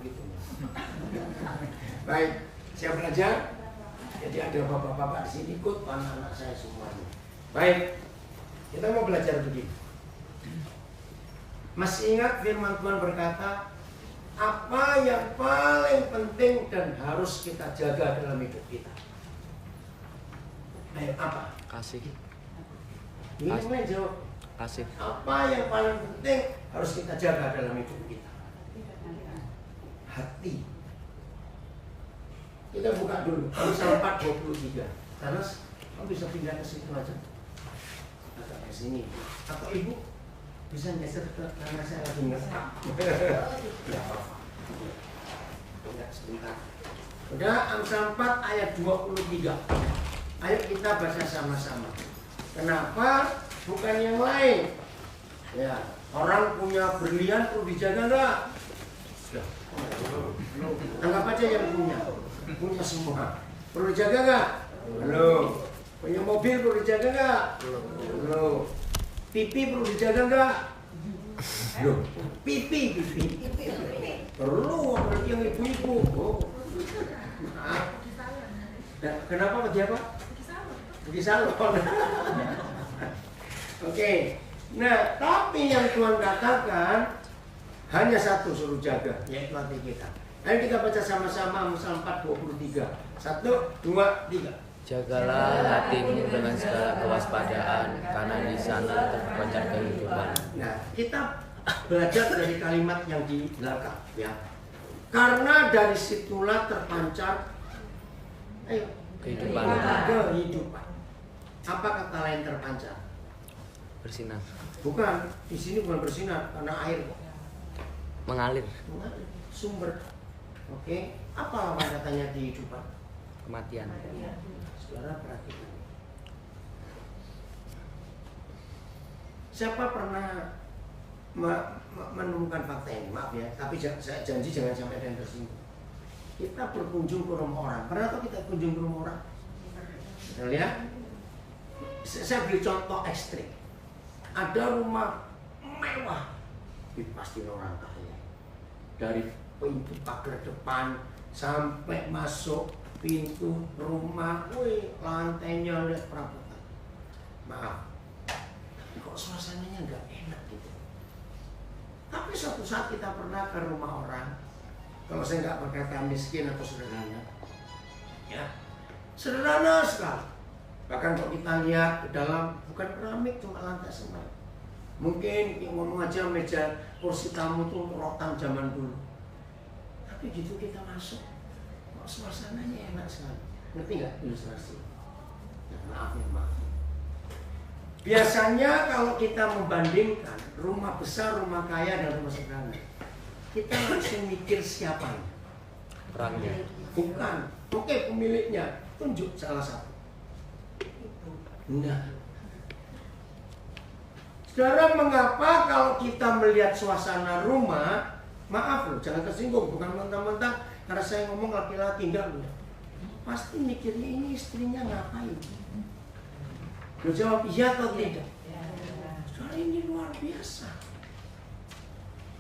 gitu. Baik, siap belajar? Jadi ada bapak-bapak di sini ikut anak-anak saya semuanya. Baik, kita mau belajar begini. Masih ingat firman Tuhan berkata, apa yang paling penting dan harus kita jaga dalam hidup kita? Ayo, apa? Kasih. Ini yang lain jawab. Kasih. Apa yang paling penting harus kita jaga dalam hidup kita? Hati. Kita buka dulu Amsal 4:23. Karena kamu bisa pindah ke situ aja atau ke sini. Atau ibu bisa geser ke karena saya lagi ngetak. Ya apa-apa. Enggak, sebentar. Udah, Amsal 4 ayat 23. Ayo kita baca sama-sama. Kenapa? Bukan yang lain. Ya, orang punya berlian perlu dijaga enggak? Anggap aja yang punya semua. Perlu dijaga enggak? Belum. Punya mobil perlu dijaga enggak? Belum. Pipi perlu dijaga enggak? Belum. Pipi. Perlu, apalagi yang ibu-ibu. Oh. Nah. Kenapa pergi apa? Pergi salon. Oke. Nah, tapi yang Tuhan katakan hanya satu suruh jaga, yaitu hati kita. Ayo kita baca sama-sama Amsal 4:23. 1, 2, 3. Jagalah hatimu dengan segala kewaspadaan, karena di sana terpancar kehidupan. Nah, kita belajar dari kalimat yang di belakang, ya. Karena dari situlah terpancar, ayo, Kehidupan. Kehidupan. Apa kata lain terpancar? Bersinar. Bukan, di sini bukan bersinar karena air Mengalir. sumber. Oke, apa lawan katanya kehidupan? Kematian. Saudara perhatikan. Siapa pernah menemukan fakta ini? Maaf ya, tapi saya janji jangan sampai ada yang tersinggung. Kita berkunjung ke rumah orang. Pernah atau kita kunjung ke rumah orang? Kita lihat. Saya beri contoh ekstrim. Ada rumah mewah, pasti orang kaya. Dari pintu pagar depan sampai masuk pintu rumah, wih, lantainya lihat perabotan. Maaf, kok suasananya nggak enak gitu. Tapi suatu saat kita pernah ke rumah orang. Kalau saya nggak berkata miskin atau sederhana, ya sederhana sekali. Bahkan kalau kita lihat ke dalam, bukan keramik, cuma lantai semen. Mungkin ngomong aja meja kursi tamu tuh untuk rotan zaman dulu. Tapi gitu kita masuk, kok suasananya enak sekali. Ngerti nggak ilustrasi? Ya, maaf. Biasanya kalau kita membandingkan rumah besar, rumah kaya, dan rumah sederhana, kita langsung mikir siapa? Orangnya. Bukan. Oke, pemiliknya. Tunjuk salah satu. Nah, saudara, mengapa kalau kita melihat suasana rumah, maaf loh, jangan tersinggung, bukan mentang-mentang karena saya ngomong laki-laki, enggak loh. Pasti mikirnya ini istrinya ngapain? Lo jawab iya atau tidak? Soalnya ini luar biasa.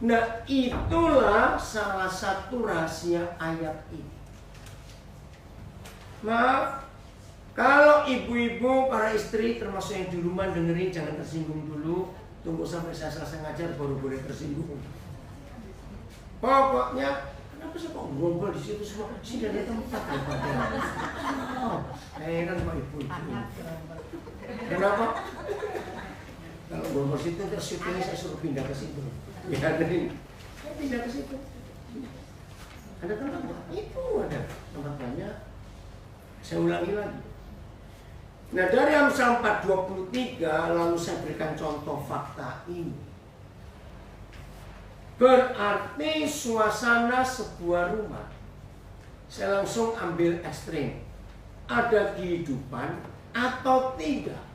Nah, itulah salah satu rahasia ayat ini. Maaf, kalau ibu-ibu, para istri, termasuk yang di rumah dengerin, jangan tersinggung dulu. Tunggu sampai saya selesai ngajar baru boleh tersinggung. Pokoknya, kenapa sih kok ngobrol di situ semua? Sini ada tempat daripada. Oh, heran sama ibu-ibu. Kenapa? Kalau ngobrol situ terus syutingnya saya suruh pindah ke situ. Ya, jadi saya pindah ke situ. Ada tempat nggak? Itu ada tempat banyak. Saya ulangi lagi. Nah, dari Amsal 4:23 lalu saya berikan contoh fakta ini. Berarti suasana sebuah rumah, saya langsung ambil ekstrim. Ada kehidupan atau tidak?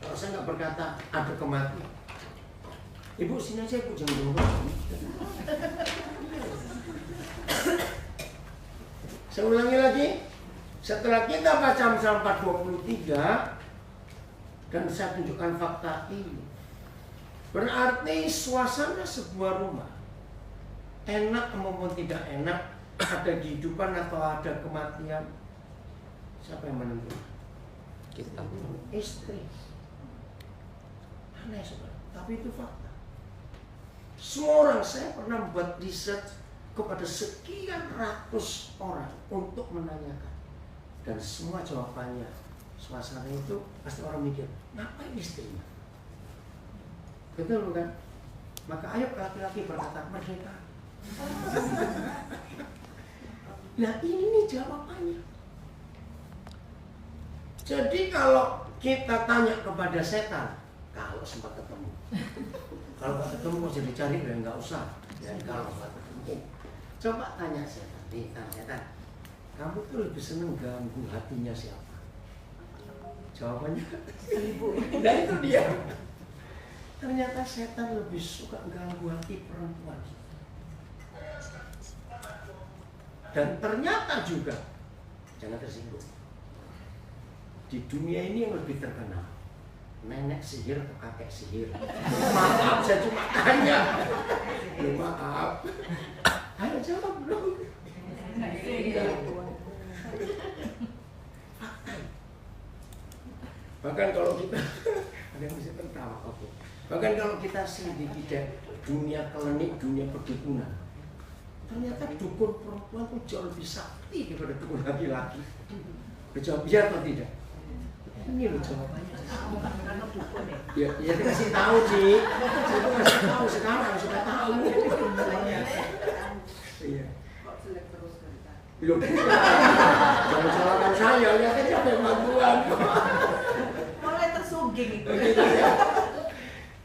Kalau saya nggak berkata ada kematian. Ibu sini aja, ibu jangan ngomong. Saya ulangi lagi. Setelah kita baca Amsal 4:23 dan saya tunjukkan fakta ini, berarti suasana sebuah rumah enak maupun tidak enak, ada kehidupan atau ada kematian, siapa yang menentukan? Kita. Istri. Aneh saudara, tapi itu fakta. Semua orang, saya pernah membuat research kepada sekian ratus orang untuk menanyakan, dan semua jawabannya suasana itu pasti orang mikir, ngapain istrinya? Betul bukan? Maka ayo laki-laki berkata merdeka. Nah ini jawabannya. Jadi kalau kita tanya kepada setan, kalau sempat ketemu, kalau nggak ketemu kok jadi cari, ya nggak usah. Jadi kalau sempat ketemu, coba tanya setan, setan, kamu tuh lebih seneng ganggu hatinya siapa? Jawabannya, nah itu dia. Ternyata setan lebih suka ganggu hati perempuan. Dan ternyata juga, jangan tersinggung, di dunia ini yang lebih terkenal, nenek sihir atau kakek sihir. Maaf, saya cuma tanya. Maaf. Ayo jawab dong. Bahkan kalau kita ada yang bisa tertawa, oke. Bahkan kalau kita selidiki dunia klinik, dunia perdukunan, ternyata dukun perempuan itu jauh lebih sakti daripada dukun laki-laki. Dijawab iya atau tidak? Ini loh jawabannya. Ya dikasih tahu sih. Saya kasih tahu sekarang sudah tahu. Iya. Belum. Jangan salahkan saya, lihat aja bantuan. Mulai tersuging itu.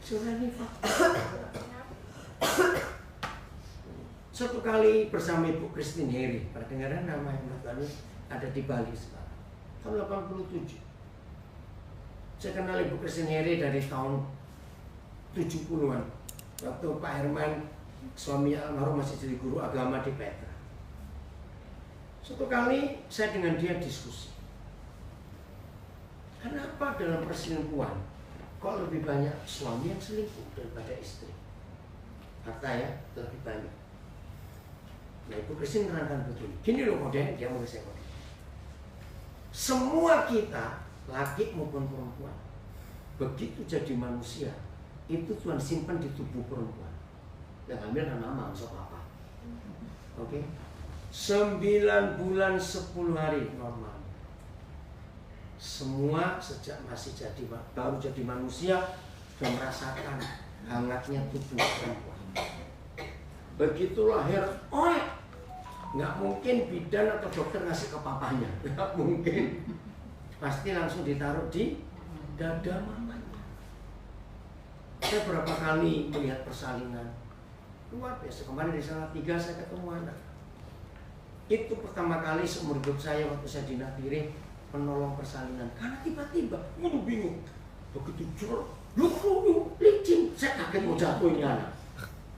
Sudah ini fakta. Suatu kali bersama Ibu Christine Heri, pernah dengar nama Mbak Tani, ada di Bali sekarang, tahun 87. Saya kenal Ibu Christine Heri dari tahun 70-an, waktu Pak Herman, suami almarhum, masih jadi guru agama di Petra. Suatu kali saya dengan dia diskusi, kenapa dalam perselingkuhan kok lebih banyak suami yang selingkuh daripada istri? Kata ya, lebih banyak. Nah, Ibu Christine menerangkan begini. Gini loh model, dia mau saya model. Semua kita, laki maupun perempuan, begitu jadi manusia, itu Tuhan simpan di tubuh perempuan. Yang hamil kan mama, masuk papa. Oke? 9 bulan 10 hari normal. Semua sejak masih baru jadi manusia sudah merasakan hangatnya tubuh perempuan. Begitu lahir, nggak mungkin bidan atau dokter ngasih ke papanya, nggak mungkin. Pasti langsung ditaruh di dada mamanya. Saya berapa kali melihat persalinan luar biasa. Kemarin di Salatiga saya ketemu anak. Itu pertama kali seumur hidup saya waktu saya di Nabire menolong persalinan. Karena tiba-tiba, bingung. Begitu jorok, lu licin. Saya kaget mau jatuh ini anak.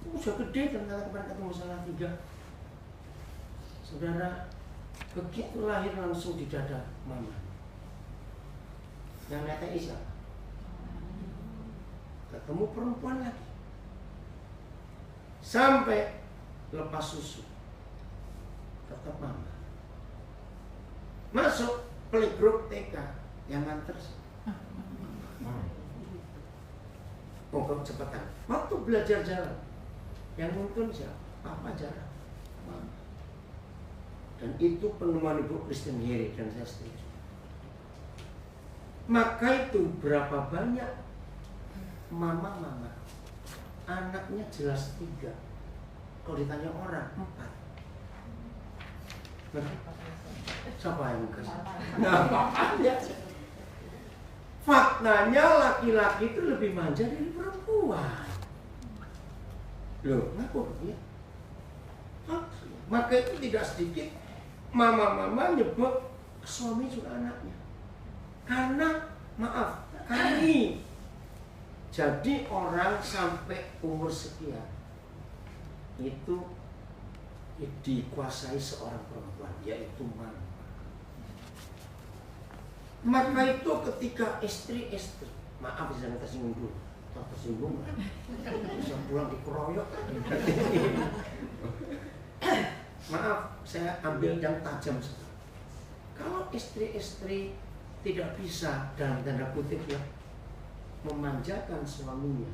Udah gede ternyata kemarin ketemu Salatiga. Saudara, begitu lahir langsung di dada mama. Yang netei siapa? Ketemu perempuan lagi. Sampai lepas susu. Tetap mama. Masuk playgroup TK yang nganter. Pokok cepetan. Waktu belajar jalan, yang nuntun siapa? Papa jalan. Mama. Dan itu penemuan Ibu Christine Heri dan saya setuju. Maka itu berapa banyak mama-mama anaknya jelas 3. Kalau ditanya orang 4. Siapa yang kasih? Nah, papanya. Faktanya laki-laki itu lebih manja dari perempuan. Loh, kenapa ya? Maka itu tidak sedikit mama-mama nyebut suami juga anaknya. Karena maaf, kami jadi orang sampai umur sekian itu dikuasai seorang perempuan, yaitu mama. Maka itu ketika istri-istri, maaf jangan tersinggung dulu, tak tersinggung lah. Bisa pulang dikeroyok. Maaf, saya ambil yang tajam sekali. Kalau istri-istri tidak bisa dalam tanda kutip ya memanjakan suaminya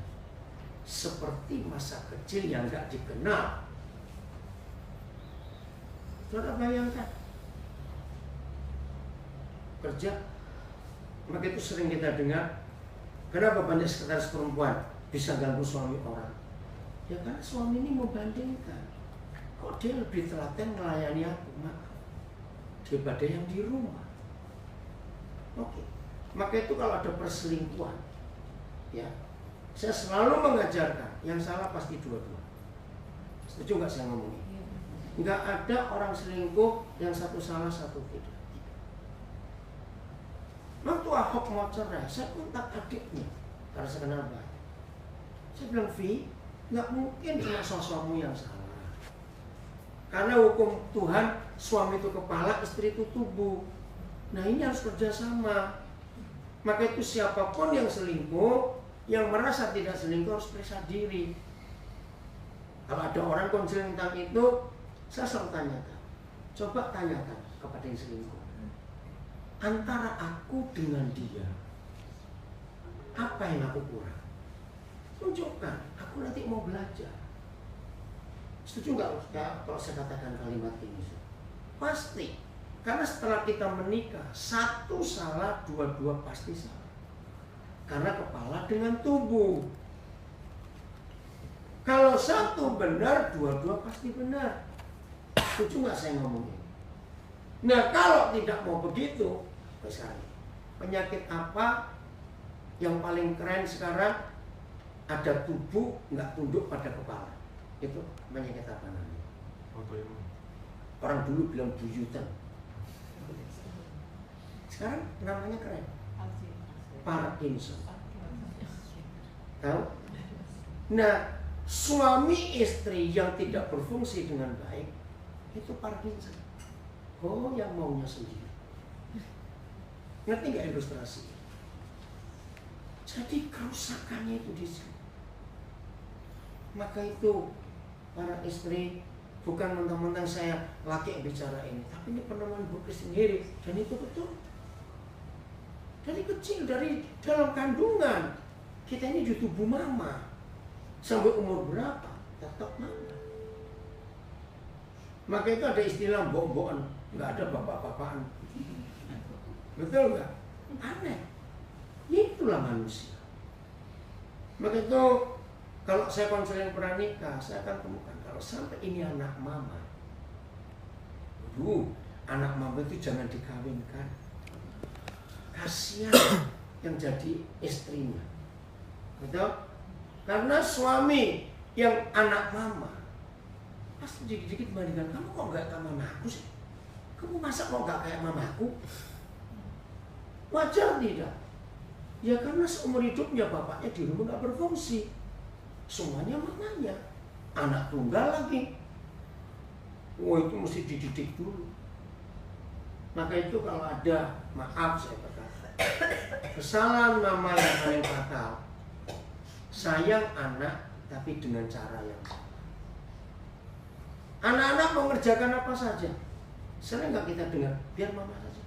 seperti masa kecil yang gak dikenal, saudara bayangkan kerja, maka itu sering kita dengar, kenapa banyak sekretaris perempuan bisa ganggu suami orang? Ya karena suami ini membandingkan, kok dia lebih telaten melayani aku daripada yang di rumah. Oke, maka itu kalau ada perselingkuhan, ya saya selalu mengajarkan yang salah pasti dua-dua. Setuju nggak saya ngomong ini? Nggak ada orang selingkuh yang satu salah satu tidak. Waktu Ahok mau cerai, saya kontak adiknya karena saya kenal baik. Saya bilang, Vi, nggak mungkin cuma sosokmu yang salah. Karena hukum Tuhan, suami itu kepala, istri itu tubuh. Nah ini harus kerjasama. Maka itu siapapun yang selingkuh, yang merasa tidak selingkuh harus periksa diri. Kalau ada orang konseling tentang itu, saya selalu tanyakan, coba tanyakan kepada yang selingkuh, antara aku dengan dia, apa yang aku kurang? Tunjukkan, aku nanti mau belajar. Setuju nggak kalau saya katakan kalimat ini? Pasti, karena setelah kita menikah, satu salah, dua-dua pasti salah. Karena kepala dengan tubuh. Kalau satu benar, dua-dua pasti benar. Setuju nggak saya ngomong ini? Nah kalau tidak mau begitu, misalnya penyakit apa yang paling keren sekarang? Ada tubuh nggak tunduk pada kepala. Itu penyakit apa namanya? Orang dulu bilang buyutan. Sekarang namanya keren. Parkinson. Tahu? Nah, suami istri yang tidak berfungsi dengan baik itu Parkinson. Oh, yang maunya sendiri. Ngerti nggak ilustrasi? Jadi kerusakannya itu di sini. Maka itu para istri, bukan mentang-mentang saya laki yang bicara ini, tapi ini penemuan buku sendiri, dan itu betul. Dari kecil, dari dalam kandungan, kita ini di tubuh mama. Sampai umur berapa, tetap mama. Maka itu ada istilah mbok-mbokan, nggak ada bapak-bapakan. Betul nggak? Aneh. Itulah manusia. Maka itu, kalau saya konseling pranikah, saya akan temukan kalau sampai ini anak mama, anak mama itu jangan dikawinkan. Kasihan yang jadi istrinya. Betul? Karena suami yang anak mama pasti dikit-dikit membandingkan, kamu kok gak kayak mama aku sih? Kamu masa kok gak kayak mama aku? Wajar tidak? Ya karena seumur hidupnya bapaknya di rumah gak berfungsi. Semuanya mamanya. Anak tunggal lagi. Wah itu mesti dididik dulu. Maka itu kalau ada, maaf saya berkata, kesalahan mama yang paling fatal, sayang anak tapi dengan cara yang salah. Anak-anak mengerjakan apa saja, sering nggak kita dengar, biar mama saja,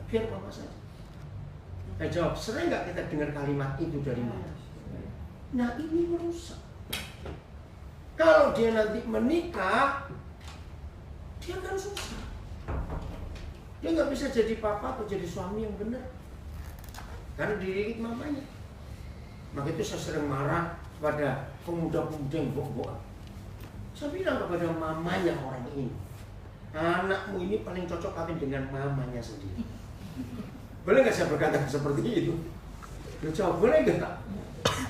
biar mama saja. Jawab, sering nggak kita dengar kalimat itu dari mana? Nah ini merusak. Kalau dia nanti menikah, dia akan susah. Dia nggak bisa jadi papa atau jadi suami yang benar, karena dirilik mamanya. Maka itu saya sering marah pada pemuda-pemuda yang bok-bokan. Saya bilang kepada mamanya orang ini, anakmu ini paling cocok kawin dengan mamanya sendiri. Boleh nggak saya berkata seperti itu? Dia jawab, boleh nggak?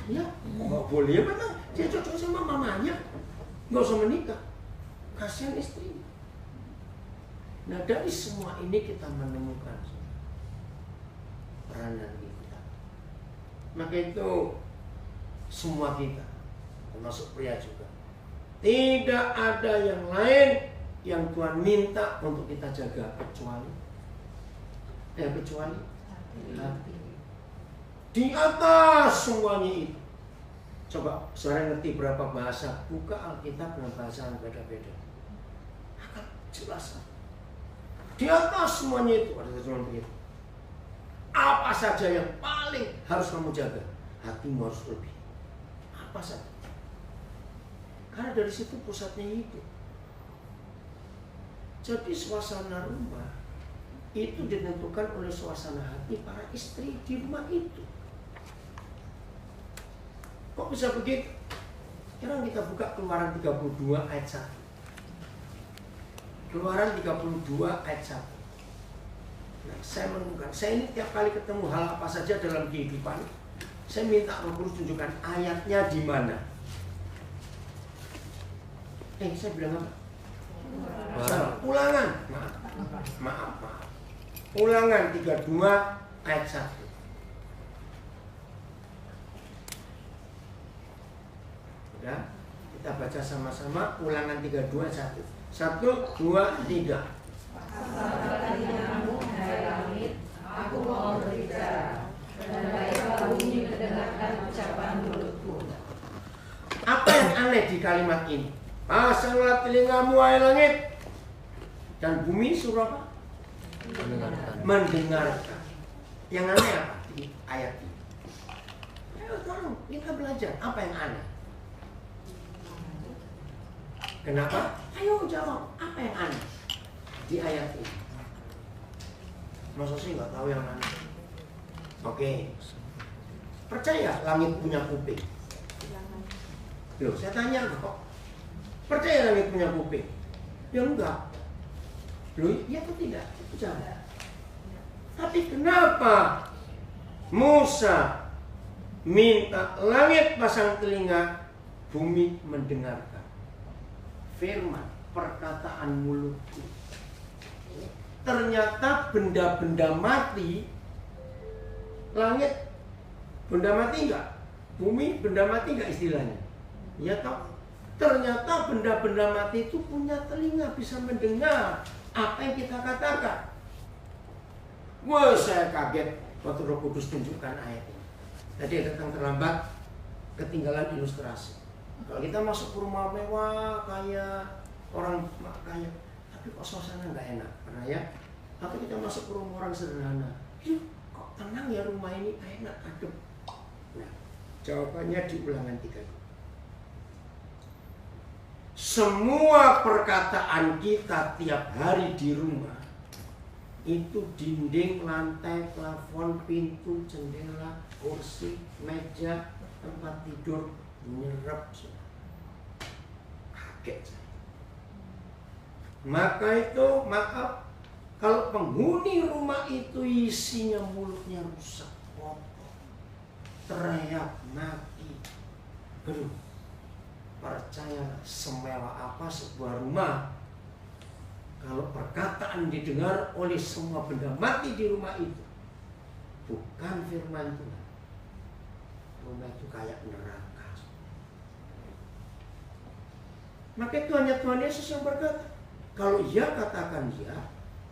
Ya, nggak boleh. Ya memang dia cocok sama mamanya, nggak usah menikah. Kasihan istrinya. Nah dari semua ini kita menemukan peranan kita. Maka itu semua kita, termasuk pria juga, tidak ada yang lain yang Tuhan minta untuk kita jaga kecuali hati. Di atas semuanya itu. Coba saudara ngerti berapa bahasa, buka Alkitab dengan bahasa yang beda-beda. Akan jelas. Di atas semuanya itu ada terjemahan begitu. Apa saja yang paling harus kamu jaga? Hatimu harus lebih. Apa saja? Karena dari situ pusatnya hidup. Jadi suasana rumah itu ditentukan oleh suasana hati para istri di rumah itu. Kok bisa begitu? Sekarang kita buka Keluaran 32 ayat 1. Keluaran 32 ayat 1. Nah, saya menemukan, saya ini tiap kali ketemu hal apa saja dalam kehidupan, saya minta Roh Kudus tunjukkan ayatnya di mana. Saya bilang apa? Ulangan. Maaf. Ulangan 32 ayat 1. Udah, kita baca sama-sama Ulangan 32 ayat 1. 1, 2, 3. Aku mau berbicara, dan baiklah bumi mendengarkan ucapan mulutku. Apa yang aneh di kalimat ini? Pasanglah telingamu wahai langit, dan bumi suruh apa? Mendengarkan. Yang aneh apa di ayat ini? Ayo tolong kita belajar apa yang aneh. Kenapa? Ayo jawab apa yang aneh di ayat ini. Masa sih nggak tahu yang aneh? Oke. Percaya langit punya kuping? Loh, saya tanya kok. Percaya langit punya kuping? Ya enggak. Loh, iya atau tidak? Itu jawab. Tapi kenapa Musa minta langit pasang telinga, bumi mendengarkan? Firman, perkataan mulutku. Ternyata benda-benda mati, langit benda mati enggak? Bumi benda mati enggak istilahnya? Ya toh? Ternyata benda-benda mati itu punya telinga, bisa mendengar apa yang kita katakan. Wah, saya kaget waktu Roh Kudus tunjukkan ayat ini. Tadi datang terlambat, ketinggalan ilustrasi. Kalau kita masuk ke rumah mewah, kaya, orang kaya, tapi kok suasana nggak enak, pernah ya? Atau kita masuk ke rumah orang sederhana, kok tenang ya rumah ini, enak, adem. Nah, jawabannya di Ulangan 3. Semua perkataan kita tiap hari di rumah, itu dinding, lantai, plafon, pintu, jendela, kursi, meja, tempat tidur, menyerap. Kaget saya. Maka itu, maaf, kalau penghuni rumah itu isinya mulutnya rusak, kotor, teriak, maki. Aduh, percayalah, semewah apa sebuah rumah, kalau perkataan didengar oleh semua benda mati di rumah itu, bukan firman Tuhan, rumah itu kayak neraka. Maka itu hanya Tuhan Yesus yang berkata, kalau iya katakan iya,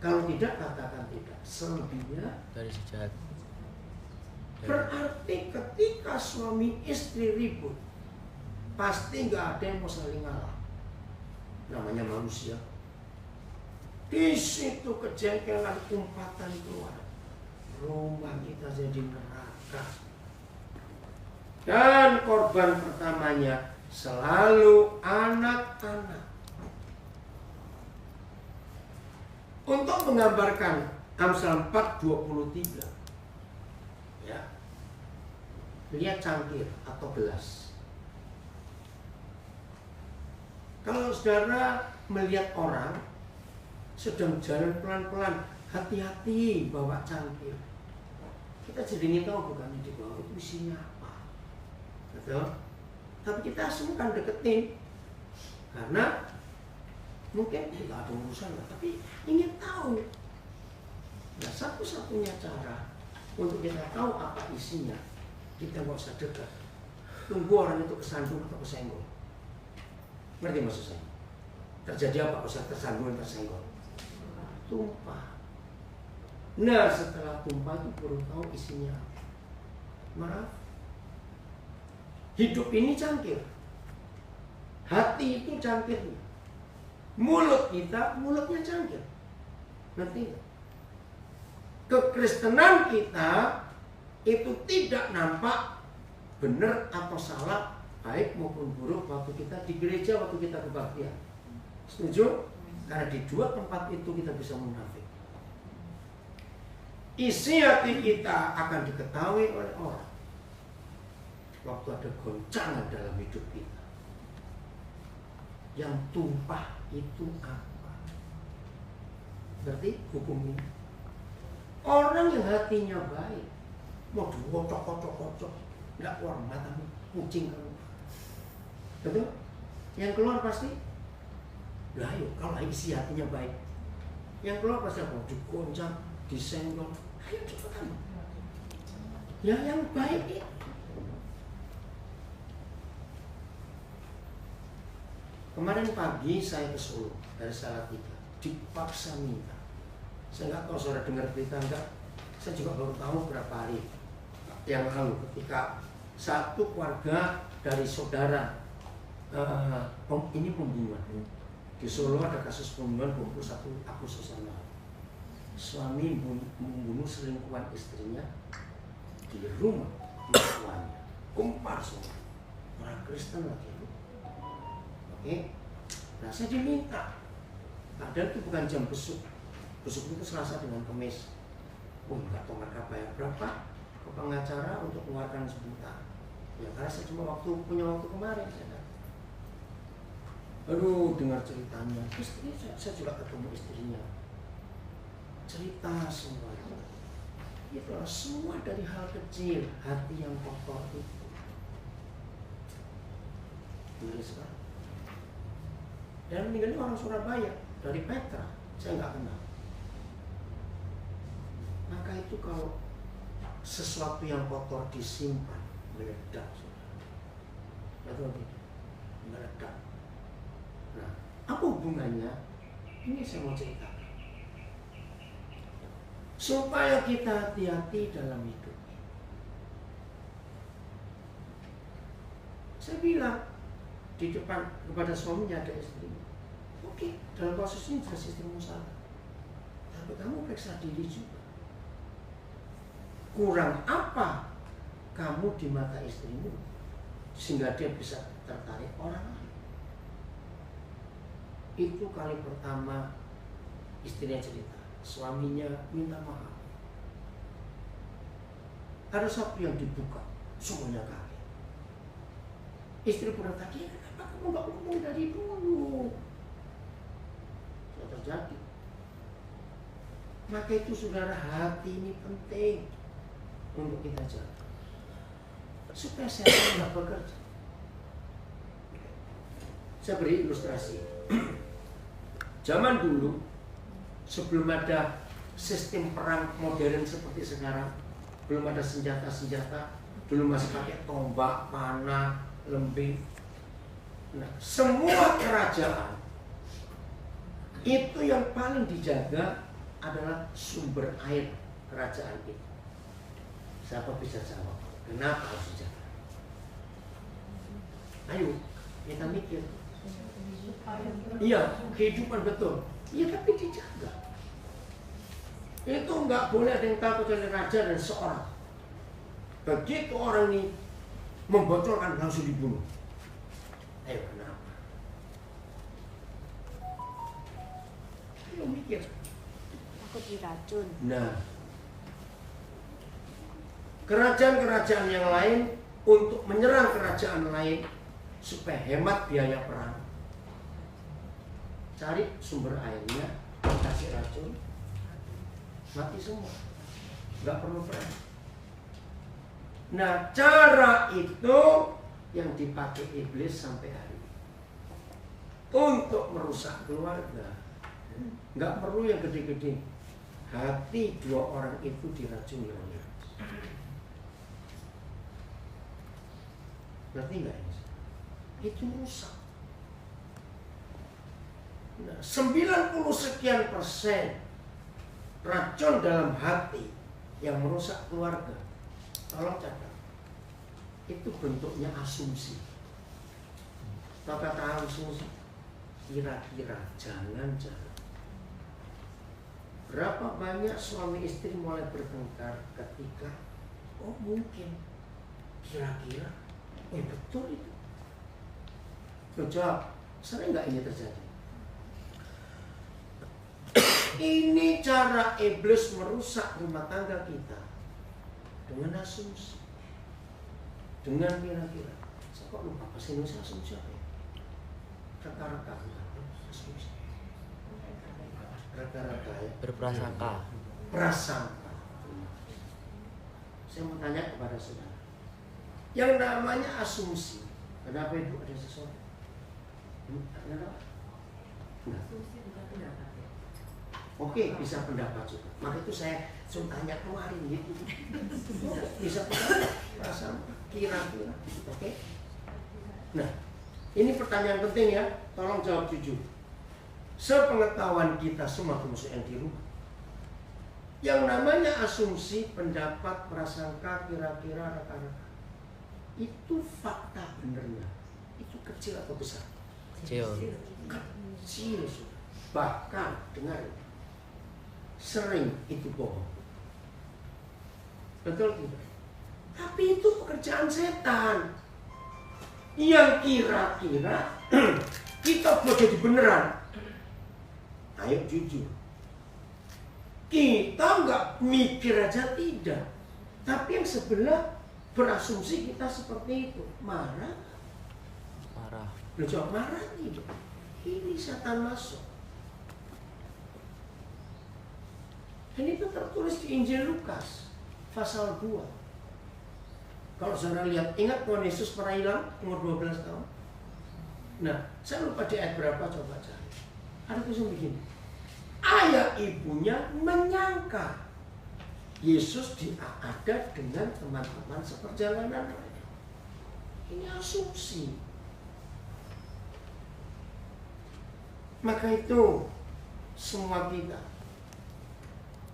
kalau tidak katakan tidak. Selebihnya dari sejahat. Berarti ketika suami istri ribut, pasti nggak ada yang mau saling ngalah. Namanya manusia. Di situ kejengkelan, umpatan keluar. Rumah kita jadi neraka. Dan korban pertamanya selalu anak-anak. Untuk menggambarkan Amsal 4:23, ya, lihat cangkir atau gelas. Kalau saudara melihat orang sedang jalan pelan-pelan, hati-hati bawa cangkir. Kita jadi ingin tahu bukan di bawah itu isinya apa, betul? Tapi kita asumkan deketin, karena mungkin tidak ada urusan, tapi ingin tahu. Nah, satu-satunya cara untuk kita tahu apa isinya, kita nggak usah dekat. Tunggu orang itu kesandung atau kesenggol. Ngerti maksud saya? Terjadi apa kalau tersandung dan tersenggol? Tumpah. Nah, setelah tumpah itu baru tahu isinya. Maaf. Hidup ini cangkir. Hati itu cangkirnya. Mulut kita, mulutnya cangkir. Ngerti nggak? Kekristenan kita itu tidak nampak benar atau salah, baik maupun buruk waktu kita di gereja, waktu kita kebaktian. Setuju? Karena di dua tempat itu kita bisa munafik. Isi hati kita akan diketahui oleh orang waktu ada goncangan dalam hidup kita. Yang tumpah itu apa? Berarti hukum ini. Orang yang hatinya baik, mau diwocok-kocok-kocok, nggak keluar mata kucing kamu. Betul? Yang keluar pasti, lah yuk, kalau isi hatinya baik, yang keluar pasti apa? Digoncang, disenggol, ayo cepetan. Ya yang baik itu. Kemarin pagi saya ke Solo dari Salatiga, dipaksa minta. Saya nggak tahu saudara dengar berita enggak. Saya juga baru tahu berapa hari yang lalu ketika satu keluarga dari saudara ini pembunuhan. Di Solo ada kasus pembunuhan bom satu Agustus lalu. Suami membunuh selingkuhan istrinya di rumah mertuanya. Kumpar semua. Orang Kristen lagi. Oke. Nah saya diminta. Padahal itu bukan jam besuk. Besuk itu Selasa dengan Kamis. Oh nggak tahu mereka bayar berapa ke pengacara untuk mengeluarkan sebentar. Ya karena saya cuma punya waktu kemarin saya. Aduh dengar ceritanya. Istri saya juga ketemu istrinya. Cerita semua itu semua dari hal kecil, hati yang kotor itu. Ngeri sekali. Dan meninggalnya orang Surabaya dari Petra, saya nggak kenal. Maka itu kalau sesuatu yang kotor disimpan meledak, betul tidak? Meledak. Nah, apa hubungannya? Ini saya mau ceritakan. Supaya kita hati-hati dalam hidup. Saya bilang di depan kepada suaminya ada istrinya. Oke, dalam proses ini jelas istrimu salah. Tapi kamu periksa diri juga. Kurang apa kamu di mata istrimu sehingga dia bisa tertarik orang lain. Itu kali pertama istrinya cerita. Suaminya minta maaf. Ada satu yang dibuka, semuanya kaget. Istri pun tadi, kenapa kamu nggak ngomong dari dulu? Sudah terjadi. Maka itu saudara, hati ini penting untuk kita jaga. Supaya setan nggak bekerja. Saya beri ilustrasi. Zaman dulu, sebelum ada sistem perang modern seperti sekarang, belum ada senjata-senjata, dulu masih pakai tombak, panah, lembing. Nah, semua kerajaan itu yang paling dijaga adalah sumber air kerajaan itu. Siapa bisa jawab? Kenapa harus dijaga? Ayo, kita mikir. Iya, kehidupan betul. Iya, tapi dijaga. Itu nggak boleh ada yang tahu kecuali raja dan seorang. Begitu orang ini membocorkan langsung dibunuh. Ayo, kenapa? Ayo mikir. Takut diracun. Nah, kerajaan-kerajaan yang lain untuk menyerang kerajaan lain supaya hemat biaya perang, cari sumber airnya, kasih racun, mati semua, nggak perlu perang. Nah, cara itu yang dipakai iblis sampai hari ini untuk merusak keluarga. Nggak perlu yang gede-gede. Hati dua orang itu diracuni oleh. Ngerti nggak ini? Itu rusak. Nah, 90 sekian persen racun dalam hati yang merusak keluarga. Tolong catat. itu bentuknya asumsi. Apa kata asumsi? Kira-kira, jangan-jangan. Berapa banyak suami istri mulai bertengkar ketika mungkin, kira-kira, betul itu. Jawab, sering nggak ini terjadi? Ini cara iblis merusak rumah tangga kita dengan asumsi, dengan kira-kira. Saya kok lupa bahasa Indonesia asumsi apa ya? Reka-reka, asumsi. Reka-reka ya. Berprasangka. Prasangka. Saya mau tanya kepada saudara, yang namanya asumsi, kenapa itu ada sesuatu? Kenapa? Oke, bisa pendapat juga. Maka itu saya tanya kemarin gitu. Bisa pendapat, perasaan, kira-kira. Oke. Nah, ini pertanyaan penting ya. Tolong jawab jujur. Sepengetahuan kita semua termasuk yang di rumah, yang namanya asumsi, pendapat, prasangka, kira-kira, reka-reka, itu fakta benernya. Itu kecil atau besar? Kecil. Kecil. Bahkan dengar, sering itu bohong. Betul tidak? Tapi itu pekerjaan setan. Yang kira-kira kita buat jadi beneran. Ayo jujur. Kita nggak mikir aja tidak. Tapi yang sebelah berasumsi kita seperti itu. Marah. Lo jawab marah tidak. Ini setan masuk. Dan itu tertulis di Injil Lukas pasal 2. Kalau saudara lihat, ingat Tuhan Yesus pernah hilang umur 12 tahun. Nah, saya lupa di ayat berapa, coba cari. Ada tulisan begini. Ayah ibunya menyangka Yesus ada dengan teman-teman seperjalanan mereka. Ini asumsi. Maka itu semua kita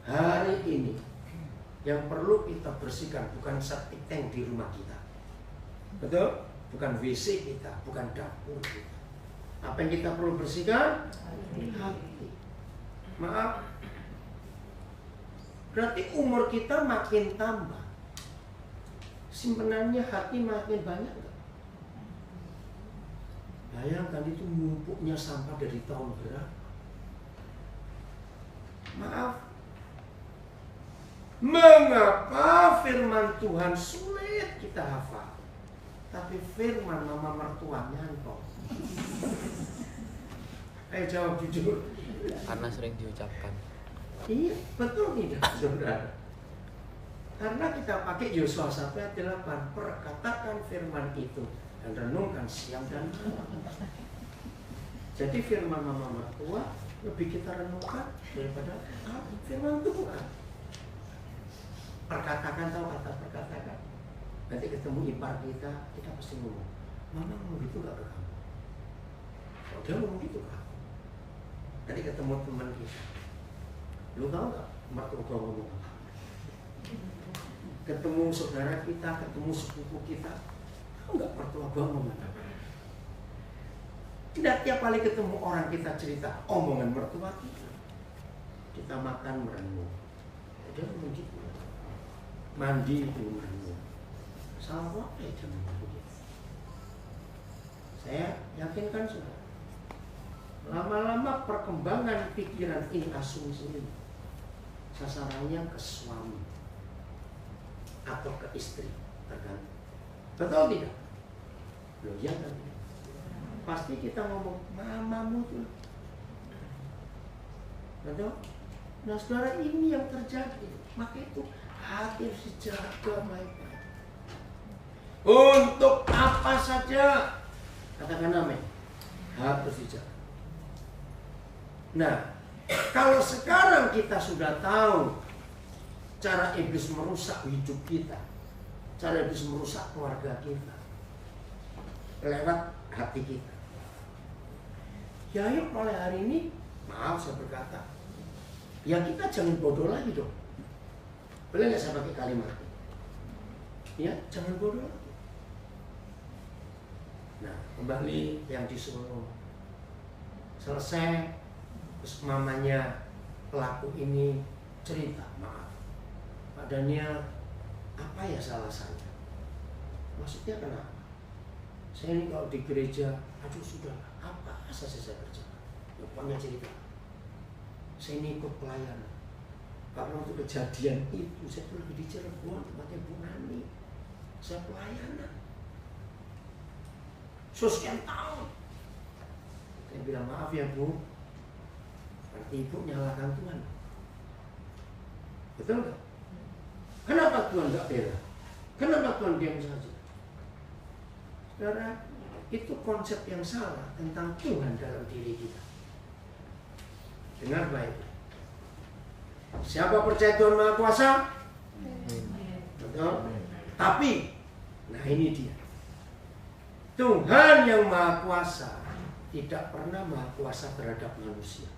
hari ini yang perlu kita bersihkan bukan septic tank di rumah kita, betul? Bukan WC kita, bukan dapur kita. Apa yang kita perlu bersihkan? Hati. Maaf, berarti umur kita makin tambah, simpenannya hati makin banyak gak? Bayangkan itu numpuknya sampah dari tahun berapa. Maaf, mengapa firman Tuhan sulit kita hafal, tapi firman mama mertua nyantol? Ayo jawab jujur. Karena sering diucapkan. Iya, betul tidak, saudara? Karena kita pakai Yosua 1 ayat 8, perkatakan firman itu dan renungkan siang dan malam. Jadi firman mama mertua lebih kita renungkan daripada firman Tuhan. Perkatakan, tahu kata perkatakan. Nanti ketemu ipar kita pasti ngomong, mama ngomong gitu gak ke kamu? Kalau dia ngomong gitu kak. Nanti ketemu teman kita, lu tahu gak mertua gua ngomong apa? Ketemu saudara kita, ketemu sepupu kita, tahu gak mertua gua ngomong apa? Tidak tiap kali ketemu orang kita cerita omongan mertua kita. Kita makan merenung, dia ngomong gitu. Mandi itu merenung. Salah apa ya jangan begitu. Saya yakinkan sudah. Lama-lama perkembangan pikiran ini, asumsi ini, sasarannya ke suami atau ke istri, tergantung. Betul tidak? Loh ya kan? Pasti kita ngomong mamamu tuh. Betul? Nah saudara, ini yang terjadi. Maka itu hati harus dijaga baik-baik. Untuk apa saja, katakan amin, harus dijaga. Nah, kalau sekarang kita sudah tahu cara iblis merusak hidup kita, cara iblis merusak keluarga kita lewat hati kita. Ya yuk mulai hari ini, maaf saya berkata, ya kita jangan bodoh lagi dong. Boleh nggak saya pakai kalimat? Ya, jangan bodoh lagi. Nah, kembali yang di Solo. Selesai, terus mamanya pelaku ini cerita, maaf Pak Daniel, apa ya salah saya? Maksudnya kenapa? Saya ini kalau di gereja, aduh sudah, apa saja saya kerjakan? Pokoknya cerita. Saya ini ikut pelayanan. Karena untuk kejadian itu, saya tuh lagi di Cirebon, tempatnya Bu Nani. Saya pelayanan. Sekian tahun. Saya bilang, maaf ya Bu, berarti Ibu nyalakan Tuhan. Betul nggak? Kenapa Tuhan nggak bela? Kenapa Tuhan diam saja? Saudara, itu konsep yang salah tentang Tuhan dalam diri kita. Dengar baik. Siapa percaya Tuhan Maha Kuasa? Betul? Tapi, nah ini dia. Tuhan yang Maha Kuasa tidak pernah Maha Kuasa terhadap manusia.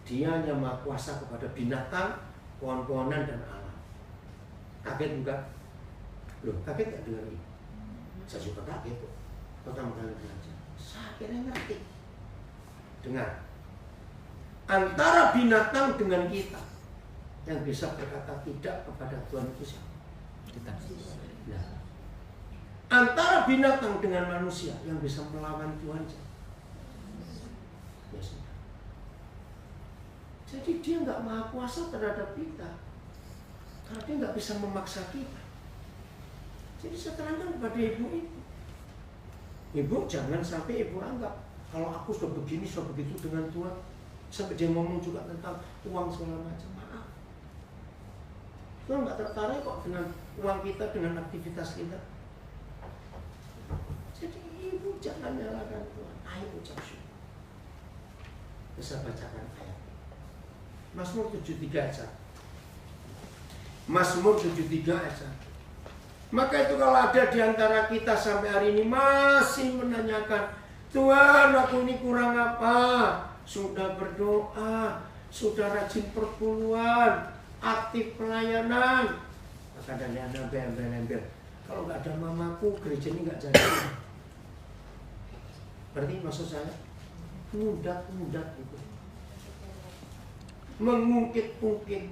Dia hanya Maha Kuasa kepada binatang, pohon-pohonan, dan alam. Kaget enggak? Loh, kaget enggak dengar ini? Saya juga kaget kok. Pertama kali belajar. Saya akhirnya ngerti. Dengar. Antara binatang dengan kita yang bisa berkata tidak kepada Tuhan itu siapa? Kita. Nah, antara binatang dengan manusia yang bisa melawan Tuhan siapa? Ya sudah. Jadi dia nggak Maha Kuasa terhadap kita, karena dia nggak bisa memaksa kita. Jadi saya terangkan kepada ibu itu, ibu jangan sampai ibu anggap kalau aku sudah begini, sudah begitu dengan Tuhan. Sampai dia ngomong juga tentang uang segala macam. Maaf, Tuhan nggak tertarik kok dengan uang kita, dengan aktivitas kita. Jadi ibu jangan nyalakan Tuhan. Ayo ucap syukur. Bisa bacakan ayat. Mazmur 73 ayat. Mazmur 73 ayat. Maka itu kalau ada di antara kita sampai hari ini masih menanyakan, Tuhan aku ini kurang apa? Sudah berdoa, sudah rajin perpuluhan, aktif pelayanan. Maka ada embel-embel. Kalau nggak ada mamaku, gereja ini nggak jadi. Berarti maksud saya mudah-mudah itu, mengungkit-ungkit.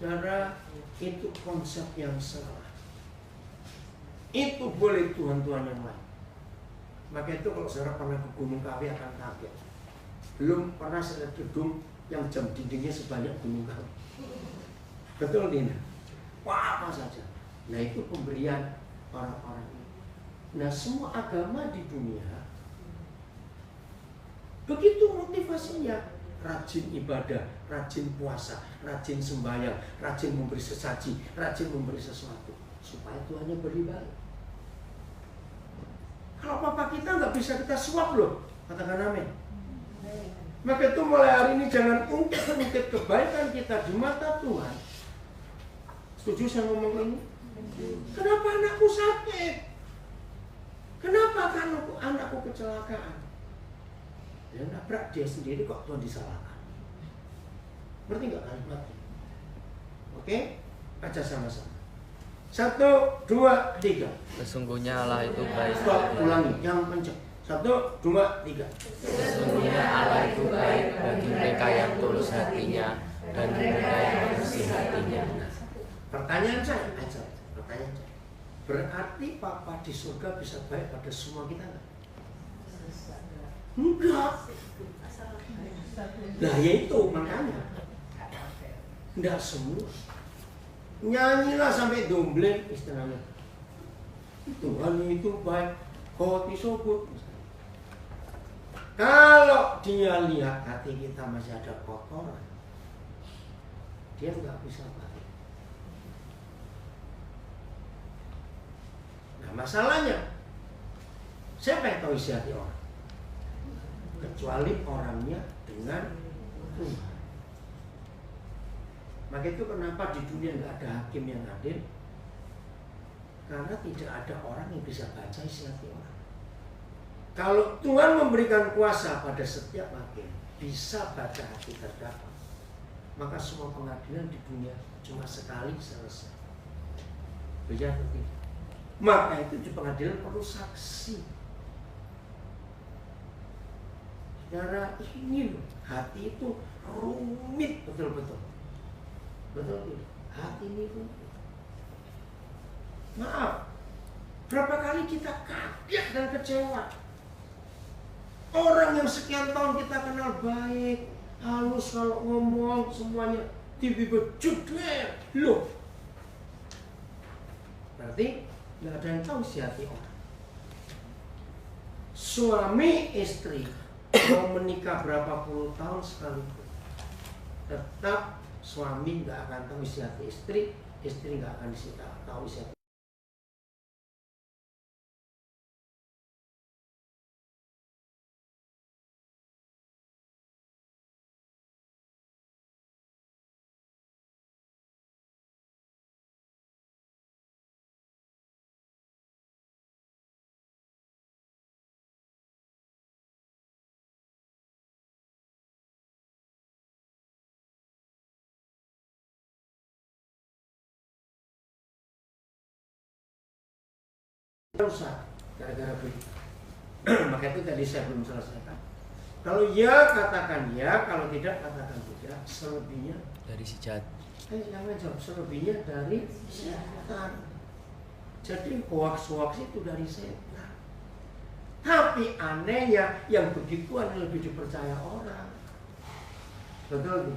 Saudara, itu konsep yang salah. Itu boleh Tuhan-Tuhan yang lain. Maka itu kalau saudara pernah ke Gunung Kawi akan kaget. Belum pernah saya gedung yang jam dindingnya sebanyak Gunung Kawi. Betul Dina? Wah, apa saja. Nah itu pemberian orang-orang ini. Nah semua agama di dunia begitu motivasinya. Rajin ibadah, rajin puasa, rajin sembahyang, rajin memberi sesaji, rajin memberi sesuatu supaya Tuhannya beribadah. Kalau papa kita nggak bisa kita suap loh, katakan amin. Maka itu mulai hari ini jangan ungkit-ungkit kebaikan kita di mata Tuhan. Setuju saya ngomong ini? Kenapa anakku sakit? Kenapa kan anakku kecelakaan? Dia nabrak dia sendiri kok Tuhan disalahkan. Ngerti nggak kalimatnya? Oke, baca sama-sama. 1, 2, 3. Sesungguhnya Allah itu baik. Stop, ulangi, yang kencang. 1, 2, 3. Sesungguhnya Allah itu baik bagi mereka yang tulus hatinya dan mereka yang bersih hatinya. Pertanyaan saya, berarti Papa di surga bisa baik pada semua kita nggak? Enggak. Nah ya itu makanya enggak semua. Nyanyilah sampai dombleng istilahnya. Tuhan itu baik, hoti sobut. Kalau dia lihat hati kita masih ada kotoran, dia nggak bisa baik. Nah masalahnya, siapa yang tahu isi hati orang? Kecuali orangnya dengan Tuhan. Maka itu kenapa di dunia nggak ada hakim yang adil? Karena tidak ada orang yang bisa baca isi hati orang. Kalau Tuhan memberikan kuasa pada setiap hakim bisa baca hati terdakwa, maka semua pengadilan di dunia cuma sekali selesai. Benar atau tidak? Maka itu di pengadilan perlu saksi. Saudara, ini loh, hati itu rumit betul-betul. Betul tidak? Hati ini rumit. Maaf, berapa kali kita kaget dan kecewa. Orang yang sekian tahun kita kenal baik, halus kalau ngomong semuanya, tiba-tiba jedar. Loh, berarti nggak ada yang tahu isi hati orang. Suami istri mau menikah berapa puluh tahun sekalipun, tetap suami nggak akan tahu isi hati istri, istri nggak akan tahu isi hati. Rusak gara-gara begitu. Maka itu tadi saya belum selesaikan. Kalau ya katakan ya, kalau tidak katakan tidak. Selebihnya dari si jahat. Jangan jawab, selebihnya dari setan. Jadi hoax-hoax itu dari setan. Tapi anehnya yang begituan lebih dipercaya orang. Betul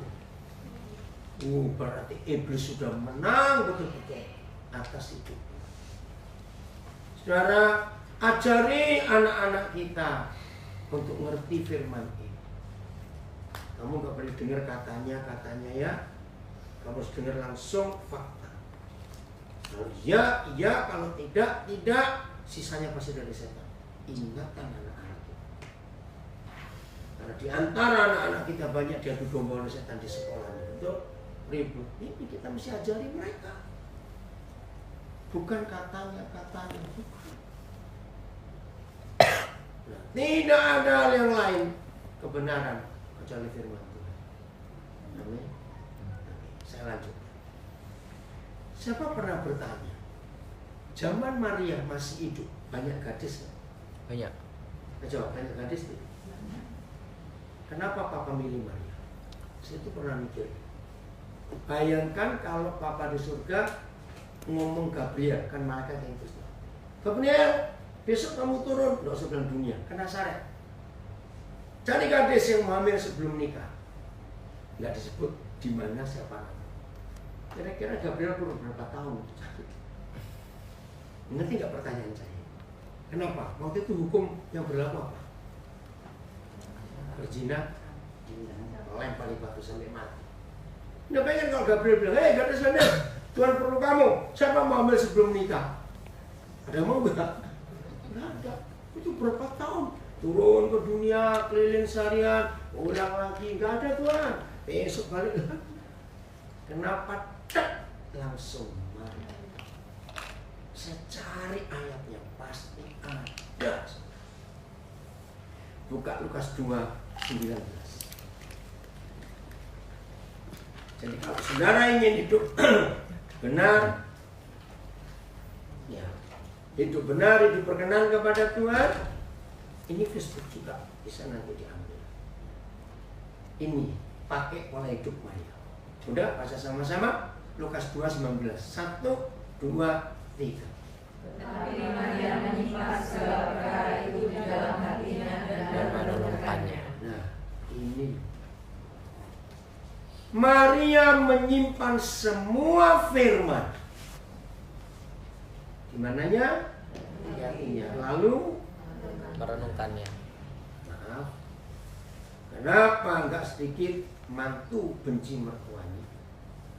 gitu. Berarti iblis sudah menang betul-betul atas itu. Saudara, ajari anak-anak kita untuk ngerti firman ini. Kamu gak boleh dengar katanya ya. Kamu harus dengar langsung fakta. Kalau iya, iya. Kalau tidak, tidak. Sisanya pasti dari setan. Ingatkan anak-anak kita. Karena di antara anak-anak kita banyak diadu domba oleh setan di sekolahnya. Itu ribut. Ini kita mesti ajari mereka. Bukan katanya. Nah, tidak ada hal yang lain kebenaran kecuali firman Tuhan. Amin. Saya lanjut. Siapa pernah bertanya, zaman Maria masih hidup banyak gadis? Banyak. Jawab, banyak gadis tidak? Kenapa Papa milih Maria? Saya itu pernah mikir. Bayangkan kalau Papa di surga ngomong Gabriel, kan malaikat yang terus. Gabriel, besok kamu turun, nggak usah bilang dunia, kena Nazaret. Cari gadis yang hamil sebelum nikah. Nggak disebut di mana siapa. Kira-kira Gabriel turun berapa tahun? Ngerti nggak pertanyaan saya? Kenapa? Waktu itu hukum yang berlaku apa? Berzina, lempar batu sampai mati. Nggak pengen kalau Gabriel bilang, hei gadis-gadis, Tuhan perlu kamu. Siapa mau ambil sebelum nikah? Ada mau nggak? Nggak ada. Itu berapa tahun? Turun ke dunia, keliling seharian, ulang lagi. Nggak ada Tuhan. Besok balik lagi. Kenapa? Tak langsung mari. Saya cari ayatnya, pasti ada. Buka Lukas 2:19. Jadi kalau saudara ingin hidup benar, ya, hidup benar, hidup berkenan kepada Tuhan, ini Facebook juga bisa nanti diambil. Ini pakai pola hidup Maria. Udah baca sama-sama Lukas 2:19. 1, 2, 3. Tetapi Maria menyimpan segala perkara itu di dalam hatinya dan merenungkannya. Nah, ini Maria menyimpan semua firman. Di mananya? Di hatinya. Lalu Merenungkannya. maaf. Kenapa enggak sedikit mantu benci mertuanya?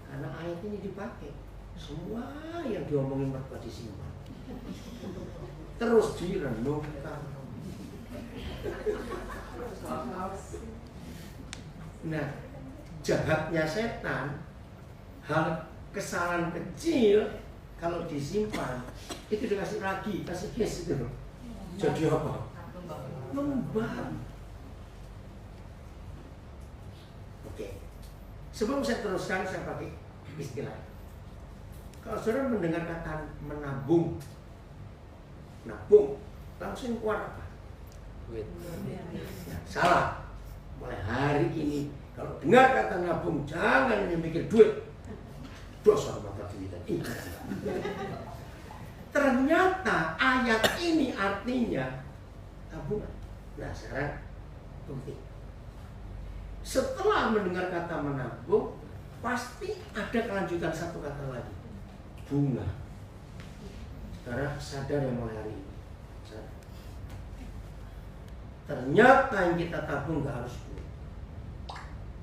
Karena ayat ini dipakai. Semua yang diomongin mertua disimpan. Terus direnungkan. Nah, jahatnya setan, hal kesalahan kecil kalau disimpan itu dikasih lagi, kasih kiss itu. Jadi apa? Lembab. Oke. Sebelum saya teruskan, saya pakai istilah. Kalau saudara mendengar kata menabung, nabung, langsung keluar apa? Duit. Nah, salah. Mulai hari ini kalau dengar kata nabung, jangan hanya mikir duit. Dosa mata duitan. Ternyata ayat ini artinya tabungan. Nah sekarang bukti. Setelah mendengar kata menabung, pasti ada kelanjutan satu kata lagi, bunga. Sekarang sadar ya mulai hari ini. Sadar. Ternyata yang kita tabung gak harus bunga.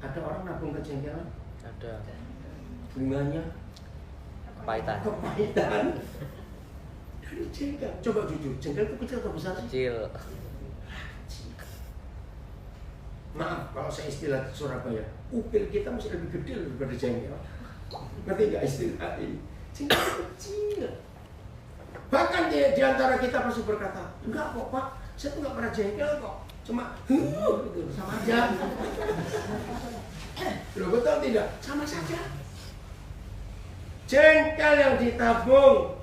Ada orang nabung kejengkelan? Ada. Bunganya Kepahitan. kepahitan. Dari jengkel. Coba jujur, jengkel itu kecil atau besar sih? Kecil. Maaf kalau saya istilah Surabaya, upil kita masih lebih gede daripada jengkel. Ngerti nggak istilah ini? Jengkel kecil. Bahkan di antara kita pasti berkata, enggak kok Pak, saya tuh nggak pernah jengkel kok. Cuma gitu, sama aja. Loh betul tidak? Sama saja. Jengkel yang ditabung,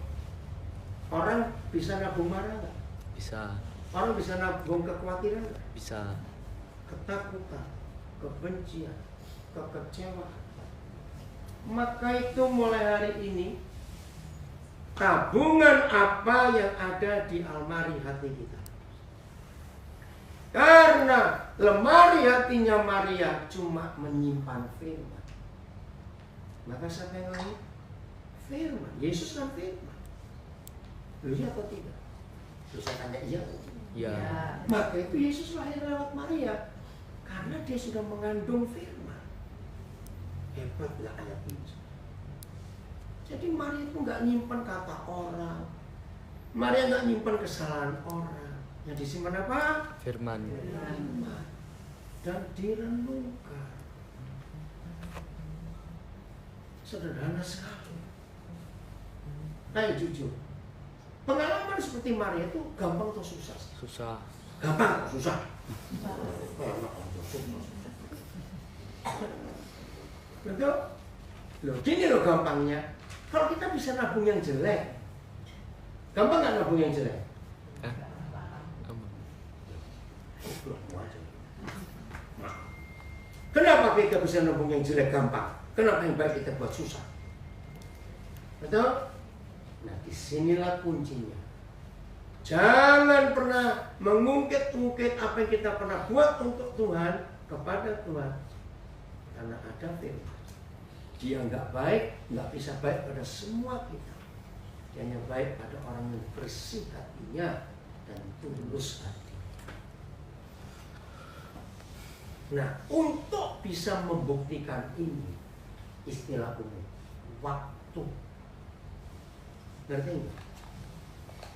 orang bisa nabung marah nggak? Bisa. Orang bisa nabung kekhawatiran nggak? Bisa. Ketakutan, kebencian, kekecewaan. Maka itu mulai hari ini, tabungan apa yang ada di almari hati kita. Karena lemari hatinya Maria cuma menyimpan firman. Maka siapa yang lahir? Firman. Yesus kan firman. Lu iya atau tidak? Lu saya tanya iya atau tidak? Ya. Maka itu Yesus lahir lewat Maria. Karena dia sudah mengandung firman. Hebat nggak ayat ini? Jadi Maria itu nggak nyimpan kata orang. Maria nggak nyimpan kesalahan orang. Yang disimpan apa? Firman. Firman. Dan direnungkan. Sederhana sekali. Nah jujur, pengalaman seperti Maria itu gampang atau susah? Susah. Gampang atau susah? Betul? Loh, gini loh gampangnya. Kalau kita bisa nabung yang jelek, gampang nggak nabung yang jelek? Kenapa kita bisa nabung yang jelek gampang? Kenapa yang baik kita buat susah? Betul? Nah, disinilah kuncinya. Jangan pernah mengungkit-ungkit apa yang kita pernah buat untuk Tuhan kepada Tuhan. Karena ada firman. Dia nggak baik, nggak bisa baik pada semua kita. Dia hanya baik pada orang yang bersih hatinya dan tulus hati. Nah, untuk bisa membuktikan ini, istilah umum, waktu. Ngerti nggak?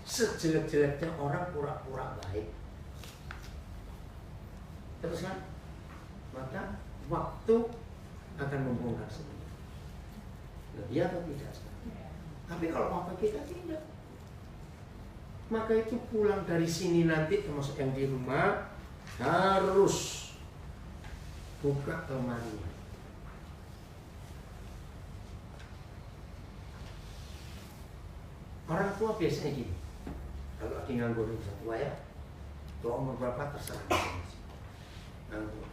Sejelek-jeleknya orang pura-pura baik, terus kan, maka waktu akan membongkar sendiri. Iya atau tidak? Tapi kalau waktu kita tidak, maka itu pulang dari sini nanti, termasuk yang di rumah, harus buka lemarinya. Orang tua biasanya gini, kalau lagi nganggur orang tua ya, tua umur berapa terserah masing-masing. Nganggur,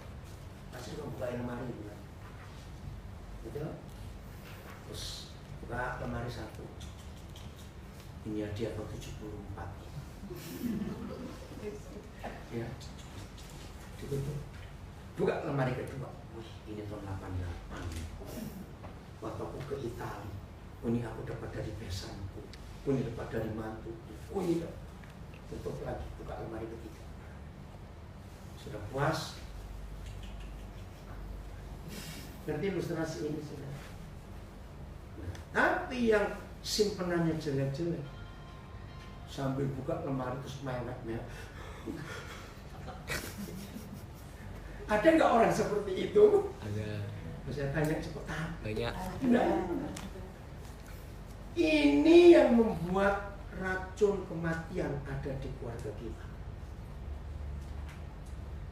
pasti kau bukain lemari bukan? Gitu? Terus buka lemari satu. Ini hadiah ke 74. Ya, ditutup. Buka lemari kedua. Wih, ini tahun 88. Waktu aku ke Italia, ini aku dapat dari besanku. Ini dapat dari mantu. Ini tutup lagi, buka lemari ketiga. Sudah puas? Ngerti ilustrasi ini sudah? Nah, tapi yang simpenannya jelek-jelek, sambil buka lemari terus mewek-mewek. Ada nggak orang seperti itu? Ada. Saya tanya cepetan. Banyak. Nah, ini yang membuat racun kematian ada di keluarga kita.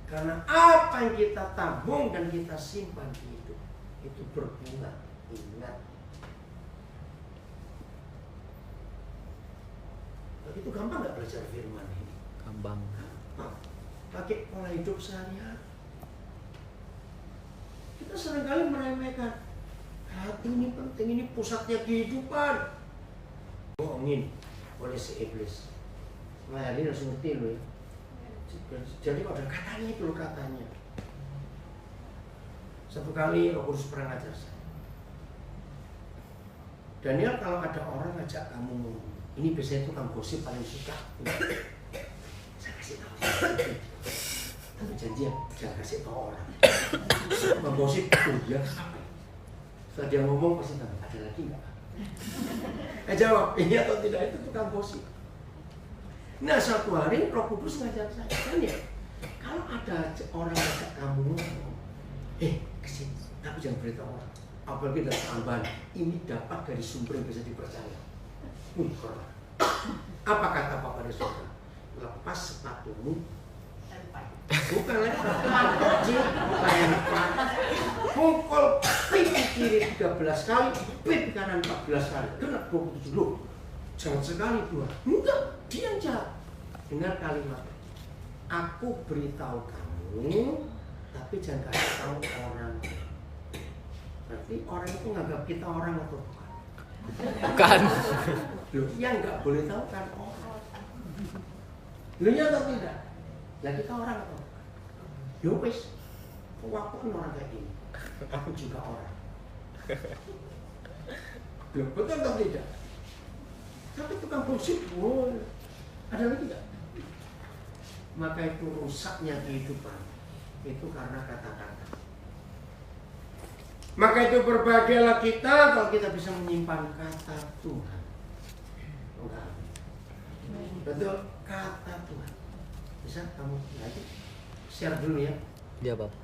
Karena apa yang kita tabung dan kita simpan di hidup itu berbunga. Ingat. Begitu gampang nggak belajar firman ini? Gampang. Gampang. Pakai pola hidup sehari-hari. Kita seringkali meremehkan. Hati ini penting, ini pusatnya kehidupan. Bohongin oleh si iblis. Melayani harus ngerti loh ya. Jadi ada katanya itu loh katanya. Satu kali Roh Kudus pernah ngajar saya. Daniel, kalau ada orang ngajak kamu, ini biasanya tukang gosip paling suka. Saya kasih tahu. Tapi janji ya, jangan kasih tahu orang. Tukang gosip, oh iya. Setelah dia ngomong pasti tahu, ada lagi nggak? Jawab, iya atau tidak, itu tukang gosip. Nah suatu hari Roh Kudus ngajar saya, Daniel, kalau ada orang ngajak kamu ngomong, kesini, tapi jangan beritahu orang. Apalagi dari tambahan, ini dapat dari sumber yang bisa dipercaya. Keren. Apa kata Bapak dan Saudara? Lepas sepatumu. Bukan lagi lempar. Pukul pipi kiri 13 kali, pipi kanan 14 kali. Kena 27 loh. Jangan sekali dua. Enggak, dia jawab. Dengar kalimat. Aku beritahu kamu, tapi jangan kasih tahu orang. Berarti orang itu nganggap kita orang atau bukan? Bukan. Loh, yang nggak boleh tahu kan orang. Loh, ya atau tidak? Lah kita orang atau bukan? Yo wis, aku kan orang kayak gini. Aku juga orang. Loh, betul atau tidak? Tapi tukang gosip, ada lagi nggak? Maka itu rusaknya kehidupan. Itu karena kata-kata. Maka itu berbahagialah kita kalau kita bisa menyimpan kata Tuhan. Enggak. Betul, kata Tuhan. Bisa kamu lagi share dulu ya. Iya, Bapak.